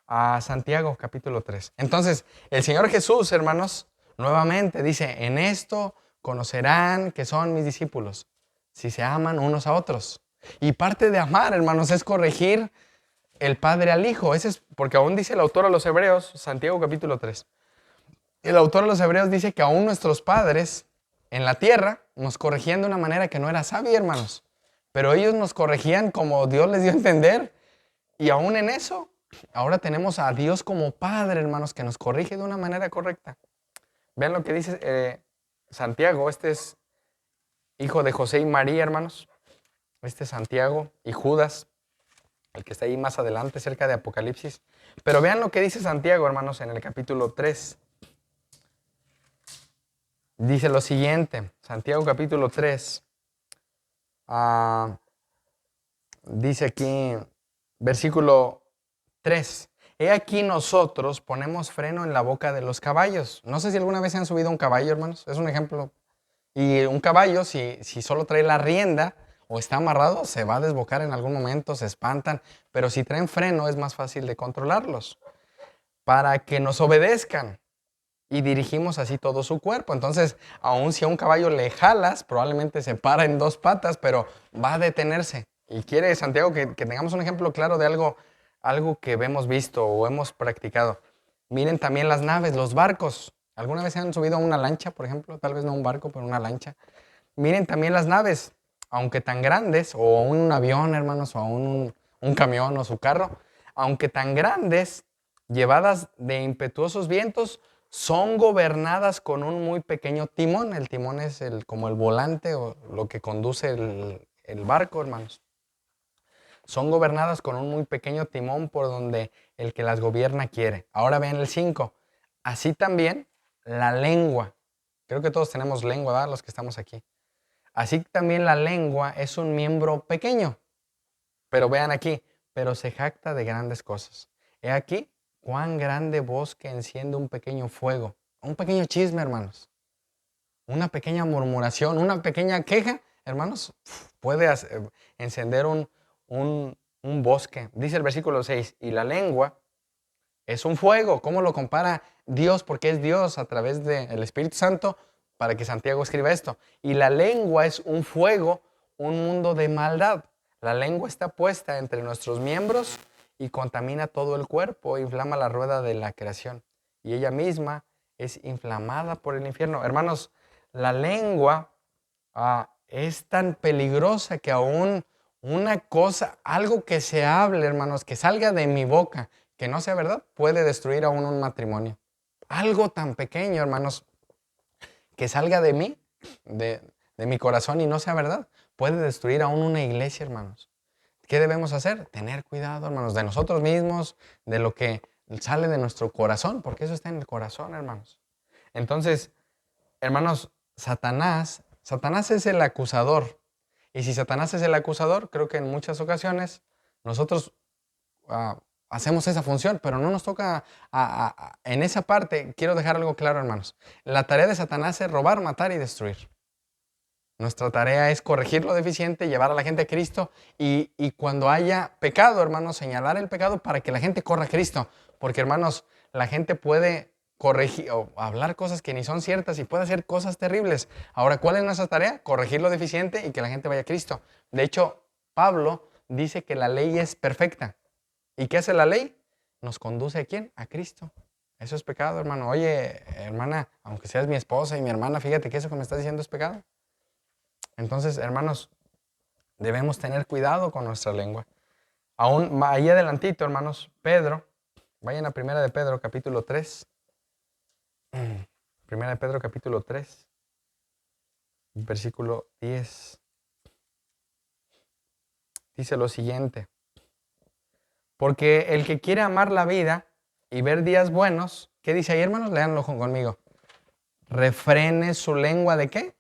a Santiago capítulo 3. Entonces, el Señor Jesús, hermanos, nuevamente dice, en esto conocerán que son mis discípulos, si se aman unos a otros. Y parte de amar, hermanos, es corregir el padre al hijo. Ese es porque aún dice el autor a los Hebreos, Santiago capítulo 3. El autor a los Hebreos dice que aún nuestros padres en la tierra nos corregían de una manera que no era sabia, hermanos. Pero ellos nos corregían como Dios les dio a entender. Y aún en eso, ahora tenemos a Dios como Padre, hermanos, que nos corrige de una manera correcta. Vean lo que dice Santiago. Este es hijo de José y María, hermanos. Este es Santiago y Judas, el que está ahí más adelante, cerca de Apocalipsis. Pero vean lo que dice Santiago, hermanos, en el capítulo 3. Dice lo siguiente, Santiago capítulo 3. Dice aquí, versículo 3. He aquí nosotros ponemos freno en la boca de los caballos. No sé si alguna vez se han subido a un caballo, hermanos. Es un ejemplo. Y un caballo, si solo trae la rienda o está amarrado, se va a desbocar en algún momento, se espantan. Pero si traen freno, es más fácil de controlarlos. Para que nos obedezcan. Y dirigimos así todo su cuerpo. Entonces, aun si a un caballo le jalas, probablemente se para en dos patas, pero va a detenerse. Y quiere Santiago que tengamos un ejemplo claro de algo que hemos visto o hemos practicado. Miren también las naves, los barcos. ¿Alguna vez se han subido a una lancha, por ejemplo? Tal vez no un barco, pero una lancha. Miren también las naves, aunque tan grandes, o un avión, hermanos, o un camión o su carro, aunque tan grandes, llevadas de impetuosos vientos, son gobernadas con un muy pequeño timón. El timón es como el volante o lo que conduce el barco, hermanos. Son gobernadas con un muy pequeño timón por donde el que las gobierna quiere. Ahora vean el 5. Así también la lengua. Creo que todos tenemos lengua, ¿verdad? Los que estamos aquí. Así también la lengua es un miembro pequeño. Pero vean aquí, pero se jacta de grandes cosas. He aquí cuán grande bosque enciende un pequeño fuego. Un pequeño chisme, hermanos. Una pequeña murmuración, una pequeña queja, hermanos, puede encender un bosque. Dice el versículo 6, y la lengua es un fuego. ¿Cómo lo compara Dios? Porque es Dios a través del Espíritu Santo para que Santiago escriba esto. Y la lengua es un fuego, un mundo de maldad. La lengua está puesta entre nuestros miembros y contamina todo el cuerpo, inflama la rueda de la creación. Y ella misma es inflamada por el infierno. Hermanos, la lengua es tan peligrosa que aún una cosa, algo que se hable, hermanos, que salga de mi boca, que no sea verdad, puede destruir aún un matrimonio. Algo tan pequeño, hermanos, que salga de mí, de mi corazón y no sea verdad, puede destruir aún una iglesia, hermanos. ¿Qué debemos hacer? Tener cuidado, hermanos, de nosotros mismos, de lo que sale de nuestro corazón, porque eso está en el corazón, hermanos. Entonces, hermanos, Satanás es el acusador. Y si Satanás es el acusador, creo que en muchas ocasiones nosotros hacemos esa función, pero no nos toca en esa parte. Quiero dejar algo claro, hermanos. La tarea de Satanás es robar, matar y destruir. Nuestra tarea es corregir lo deficiente, llevar a la gente a Cristo y cuando haya pecado, hermanos, señalar el pecado para que la gente corra a Cristo. Porque, hermanos, la gente puede corregir o hablar cosas que ni son ciertas y puede hacer cosas terribles. Ahora, ¿cuál es nuestra tarea? Corregir lo deficiente y que la gente vaya a Cristo. De hecho, Pablo dice que la ley es perfecta. ¿Y qué hace la ley? Nos conduce ¿a quién? A Cristo. Eso es pecado, hermano. Oye, hermana, aunque seas mi esposa y mi hermana, fíjate que eso que me estás diciendo es pecado. Entonces, hermanos, debemos tener cuidado con nuestra lengua. Aún ahí adelantito, hermanos, Pedro, vayan a Primera de Pedro, capítulo 3. Primera de Pedro, capítulo 3, versículo 10. Dice lo siguiente. Porque el que quiere amar la vida y ver días buenos, ¿qué dice ahí, hermanos? Léanlo conmigo. Refrene su lengua ¿de qué?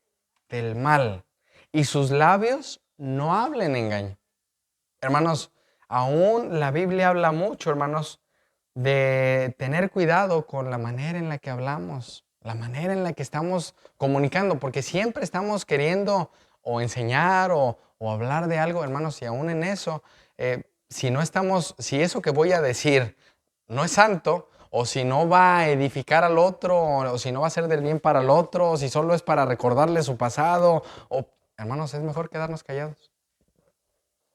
Del mal. Y sus labios no hablen engaño. Hermanos, aún la Biblia habla mucho, hermanos, de tener cuidado con la manera en la que hablamos, la manera en la que estamos comunicando, porque siempre estamos queriendo o enseñar o hablar de algo, hermanos, y aún en eso, si eso que voy a decir no es santo, o si no va a edificar al otro, o si no va a ser del bien para el otro, o si solo es para recordarle su pasado, hermanos, es mejor quedarnos callados.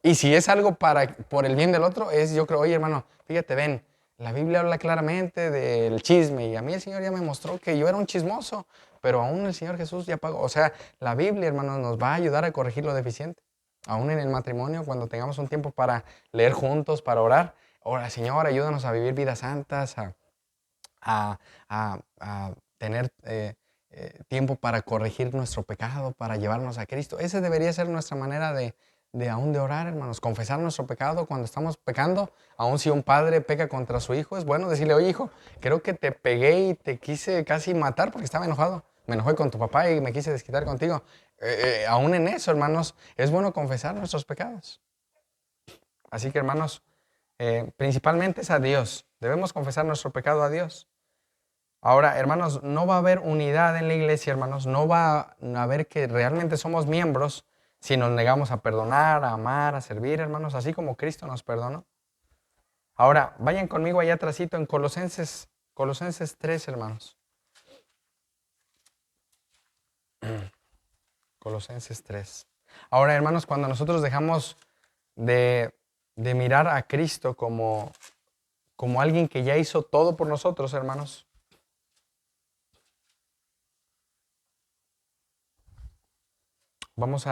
Y si es algo por el bien del otro, yo creo, oye hermano, fíjate, ven, la Biblia habla claramente del chisme y a mí el Señor ya me mostró que yo era un chismoso, pero aún el Señor Jesús ya pagó. O sea, la Biblia, hermanos, nos va a ayudar a corregir lo deficiente. Aún en el matrimonio, cuando tengamos un tiempo para leer juntos, para orar, ora, Señor, ayúdanos a vivir vidas santas, a tener tiempo para corregir nuestro pecado, para llevarnos a Cristo. Esa debería ser nuestra manera de orar, hermanos, confesar nuestro pecado cuando estamos pecando. Aun si un padre peca contra su hijo, es bueno decirle, oye hijo, creo que te pegué y te quise casi matar porque estaba enojado. Me enojé con tu papá y me quise desquitar contigo. Aún en eso, hermanos, es bueno confesar nuestros pecados. Así que, hermanos, principalmente es a Dios. Debemos confesar nuestro pecado a Dios. Ahora, hermanos, no va a haber unidad en la iglesia, hermanos. No va a haber que realmente somos miembros si nos negamos a perdonar, a amar, a servir, hermanos, así como Cristo nos perdonó. Ahora, vayan conmigo allá atrásito en Colosenses 3, hermanos. Colosenses 3. Ahora, hermanos, cuando nosotros dejamos de mirar a Cristo como alguien que ya hizo todo por nosotros, hermanos, vamos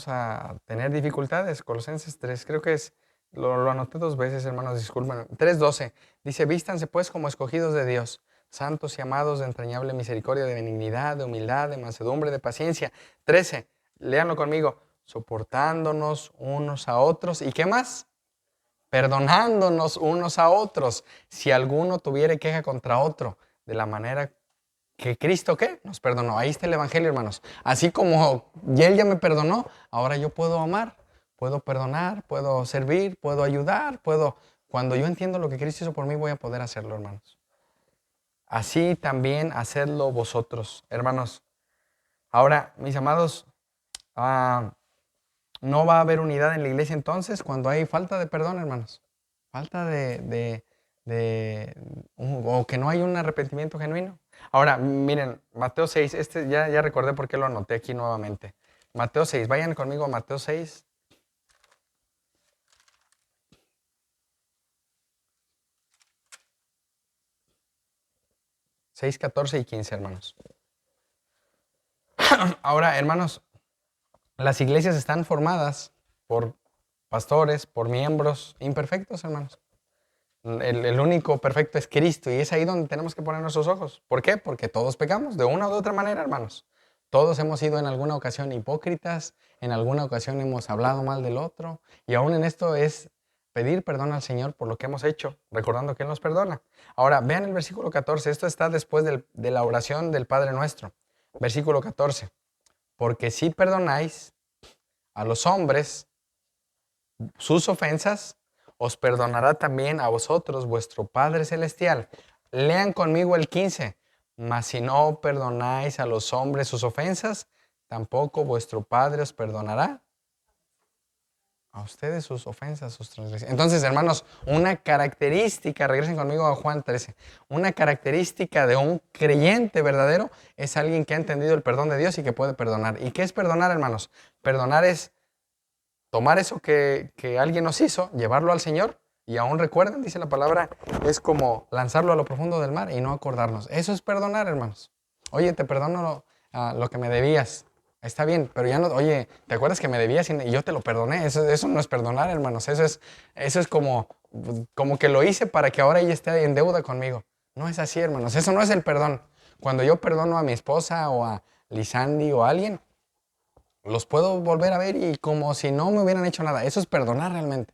a tener dificultades. Colosenses 3, creo que lo anoté 2 veces, hermanos, disculpen. 3:12, dice, vístanse pues como escogidos de Dios, santos y amados de entrañable misericordia, de benignidad, de humildad, de mansedumbre, de paciencia. 13, léanlo conmigo, soportándonos unos a otros. ¿Y qué más? Perdonándonos unos a otros. Si alguno tuviere queja contra otro, de la manera que Cristo, ¿qué? Nos perdonó. Ahí está el Evangelio, hermanos. Así como Él ya me perdonó, ahora yo puedo amar, puedo perdonar, puedo servir, puedo ayudar, cuando yo entiendo lo que Cristo hizo por mí, voy a poder hacerlo, hermanos. Así también hacedlo vosotros, hermanos. Ahora, mis amados, No va a haber unidad en la iglesia entonces cuando hay falta de perdón, hermanos. Falta o que no hay un arrepentimiento genuino. Ahora, miren, Mateo 6, ya recordé por qué lo anoté aquí nuevamente. Mateo 6, vayan conmigo a Mateo 6. Seis, 14 y 15, hermanos. Ahora, hermanos, las iglesias están formadas por pastores, por miembros imperfectos, hermanos. El único perfecto es Cristo y es ahí donde tenemos que poner nuestros ojos. ¿Por qué? Porque todos pecamos de una u otra manera, hermanos. Todos hemos sido en alguna ocasión hipócritas, en alguna ocasión hemos hablado mal del otro y aún en esto es pedir perdón al Señor por lo que hemos hecho, recordando que Él nos perdona. Ahora, vean el versículo 14, esto está después de la oración del Padre Nuestro. Versículo 14, porque si perdonáis a los hombres sus ofensas, os perdonará también a vosotros vuestro Padre Celestial. Lean conmigo el 15. Mas si no perdonáis a los hombres sus ofensas, tampoco vuestro Padre os perdonará a ustedes sus ofensas, sus transgresiones. Entonces, hermanos, una característica, regresen conmigo a Juan 13, una característica de un creyente verdadero es alguien que ha entendido el perdón de Dios y que puede perdonar. ¿Y qué es perdonar, hermanos? Perdonar es tomar eso que alguien nos hizo, llevarlo al Señor y aún recuerden, dice la palabra, es como lanzarlo a lo profundo del mar y no acordarnos. Eso es perdonar, hermanos. Oye, te perdono lo que me debías. Está bien, pero ya no, oye, ¿te acuerdas que me debías y yo te lo perdoné? Eso no es perdonar, hermanos. Eso es como que lo hice para que ahora ella esté en deuda conmigo. No es así, hermanos. Eso no es el perdón. Cuando yo perdono a mi esposa o a Lisandi o a alguien, los puedo volver a ver y como si no me hubieran hecho nada. Eso es perdonar realmente.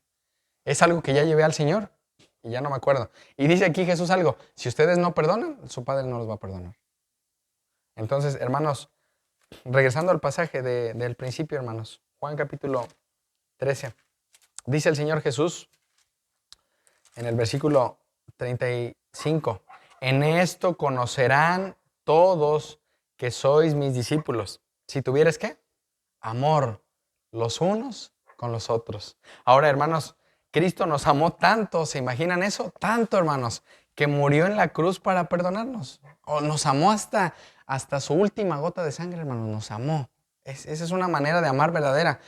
Es algo que ya llevé al Señor y ya no me acuerdo. Y dice aquí Jesús algo, si ustedes no perdonan, su Padre no los va a perdonar. Entonces, hermanos, regresando al pasaje del principio, hermanos, Juan capítulo 13, dice el Señor Jesús en el versículo 35, en esto conocerán todos que sois mis discípulos. Si tuvieres, ¿qué? Amor los unos con los otros. Ahora, hermanos, Cristo nos amó tanto, ¿se imaginan eso? Tanto, hermanos, que murió en la cruz para perdonarnos. O nos amó hasta su última gota de sangre, hermanos, nos amó. Esa es una manera de amar verdadera.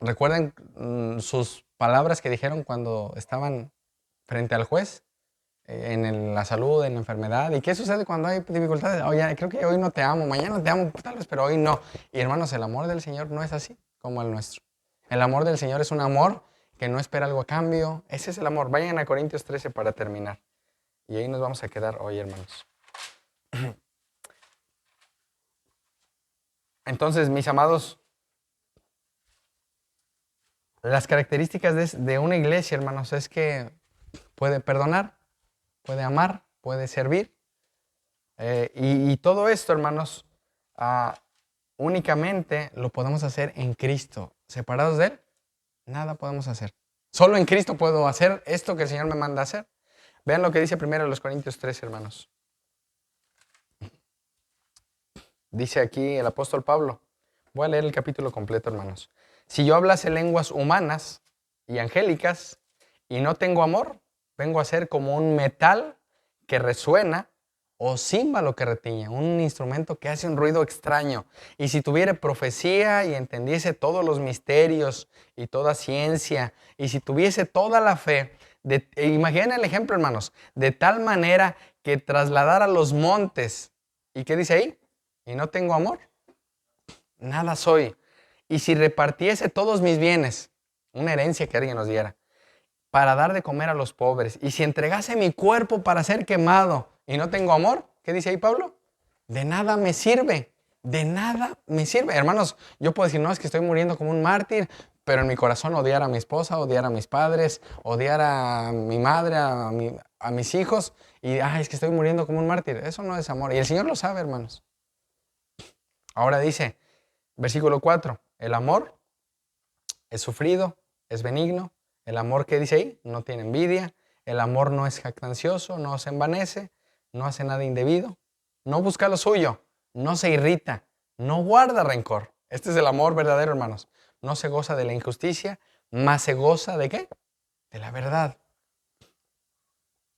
Recuerden sus palabras que dijeron cuando estaban frente al juez, en la salud, en la enfermedad. ¿Y qué sucede cuando hay dificultades? Oye, creo que hoy no te amo, mañana te amo tal vez, pero hoy no. Y hermanos, el amor del Señor no es así como el nuestro. El amor del Señor es un amor que no espera algo a cambio. Ese es el amor. Vayan a Corintios 13 para terminar. Y ahí nos vamos a quedar hoy, hermanos. Entonces, mis amados, las características de una iglesia, hermanos, es que puede perdonar, puede amar, puede servir. Y todo esto, hermanos, únicamente lo podemos hacer en Cristo. Separados de Él, nada podemos hacer. Solo en Cristo puedo hacer esto que el Señor me manda a hacer. Vean lo que dice primero los Corintios 13, hermanos. Dice aquí el apóstol Pablo. Voy a leer el capítulo completo, hermanos. Si yo hablase lenguas humanas y angélicas y no tengo amor, vengo a ser como un metal que resuena o címbalo que retiña, un instrumento que hace un ruido extraño. Y si tuviere profecía y entendiese todos los misterios y toda ciencia, y si tuviese toda la fe, imaginen el ejemplo, hermanos, de tal manera que trasladara los montes. ¿Y qué dice ahí? Y no tengo amor, nada soy. Y si repartiese todos mis bienes, una herencia que alguien nos diera, para dar de comer a los pobres, y si entregase mi cuerpo para ser quemado y no tengo amor, ¿qué dice ahí Pablo? De nada me sirve, de nada me sirve. Hermanos, yo puedo decir, no, es que estoy muriendo como un mártir, pero en mi corazón odiar a mi esposa, odiar a mis padres, odiar a mi madre, a mis hijos, y es que estoy muriendo como un mártir. Eso no es amor, y el Señor lo sabe, hermanos. Ahora dice, versículo 4, el amor es sufrido, es benigno. El amor, ¿qué dice ahí? No tiene envidia. El amor no es jactancioso, no se envanece, no hace nada indebido, no busca lo suyo, no se irrita, no guarda rencor. Este es el amor verdadero, hermanos. No se goza de la injusticia, más se goza ¿de qué? De la verdad.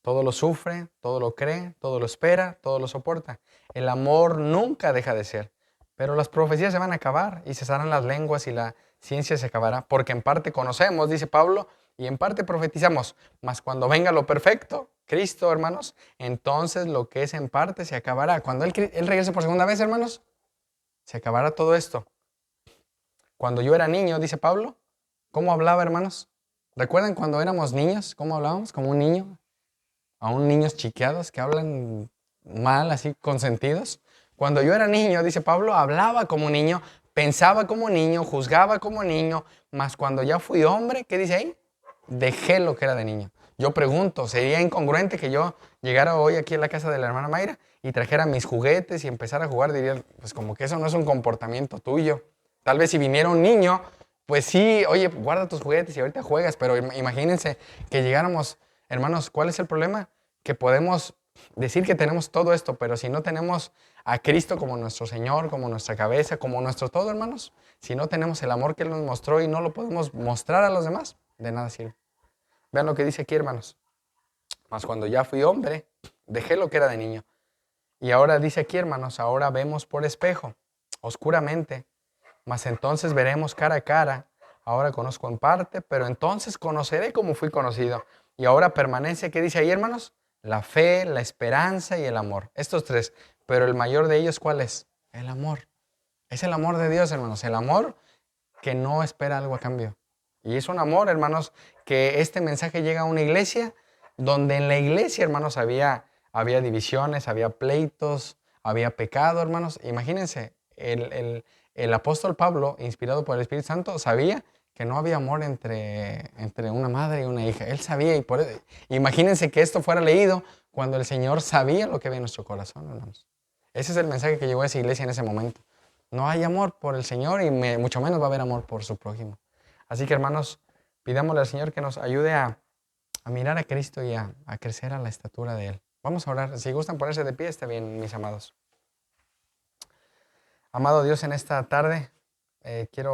Todo lo sufre, todo lo cree, todo lo espera, todo lo soporta. El amor nunca deja de ser. Pero las profecías se van a acabar y cesarán las lenguas y la ciencia se acabará. Porque en parte conocemos, dice Pablo, y en parte profetizamos. Mas cuando venga lo perfecto, Cristo, hermanos, entonces lo que es en parte se acabará. Cuando Él regrese por segunda vez, hermanos, se acabará todo esto. Cuando yo era niño, dice Pablo, ¿cómo hablaba, hermanos? ¿Recuerdan cuando éramos niños? ¿Cómo hablábamos? Como un niño. Aún niños chiqueados que hablan mal, así consentidos. Cuando yo era niño, dice Pablo, hablaba como niño, pensaba como niño, juzgaba como niño, mas cuando ya fui hombre, ¿qué dice ahí? Dejé lo que era de niño. Yo pregunto, ¿sería incongruente que yo llegara hoy aquí a la casa de la hermana Mayra y trajera mis juguetes y empezara a jugar? Diría, pues como que eso no es un comportamiento tuyo. Tal vez si viniera un niño, pues sí, oye, guarda tus juguetes y ahorita juegas, pero imagínense que llegáramos. Hermanos, ¿cuál es el problema? Que podemos decir que tenemos todo esto, pero si no tenemos a Cristo como nuestro Señor, como nuestra cabeza, como nuestro todo, hermanos, si no tenemos el amor que Él nos mostró y no lo podemos mostrar a los demás, de nada sirve. Vean lo que dice aquí, hermanos. Mas cuando ya fui hombre, dejé lo que era de niño. Y ahora dice aquí, hermanos, ahora vemos por espejo, oscuramente, mas entonces veremos cara a cara. Ahora conozco en parte, pero entonces conoceré como fui conocido. Y ahora permanece, ¿qué dice ahí, hermanos? La fe, la esperanza y el amor. Estos tres. Pero el mayor de ellos, ¿cuál es? El amor. Es el amor de Dios, hermanos. El amor que no espera algo a cambio. Y es un amor, hermanos, que este mensaje llega a una iglesia donde en la iglesia, hermanos, había divisiones, había pleitos, había pecado, hermanos. Imagínense, el apóstol Pablo, inspirado por el Espíritu Santo, sabía que no había amor entre una madre y una hija. Él sabía y por eso, imagínense que esto fuera leído cuando el Señor sabía lo que había en nuestro corazón, hermanos. Ese es el mensaje que llegó a esa iglesia en ese momento. No hay amor por el Señor y mucho menos va a haber amor por su prójimo. Así que, hermanos, pidámosle al Señor que nos ayude a mirar a Cristo y a crecer a la estatura de Él. Vamos a orar. Si gustan ponerse de pie, está bien, mis amados. Amado Dios, en esta tarde quiero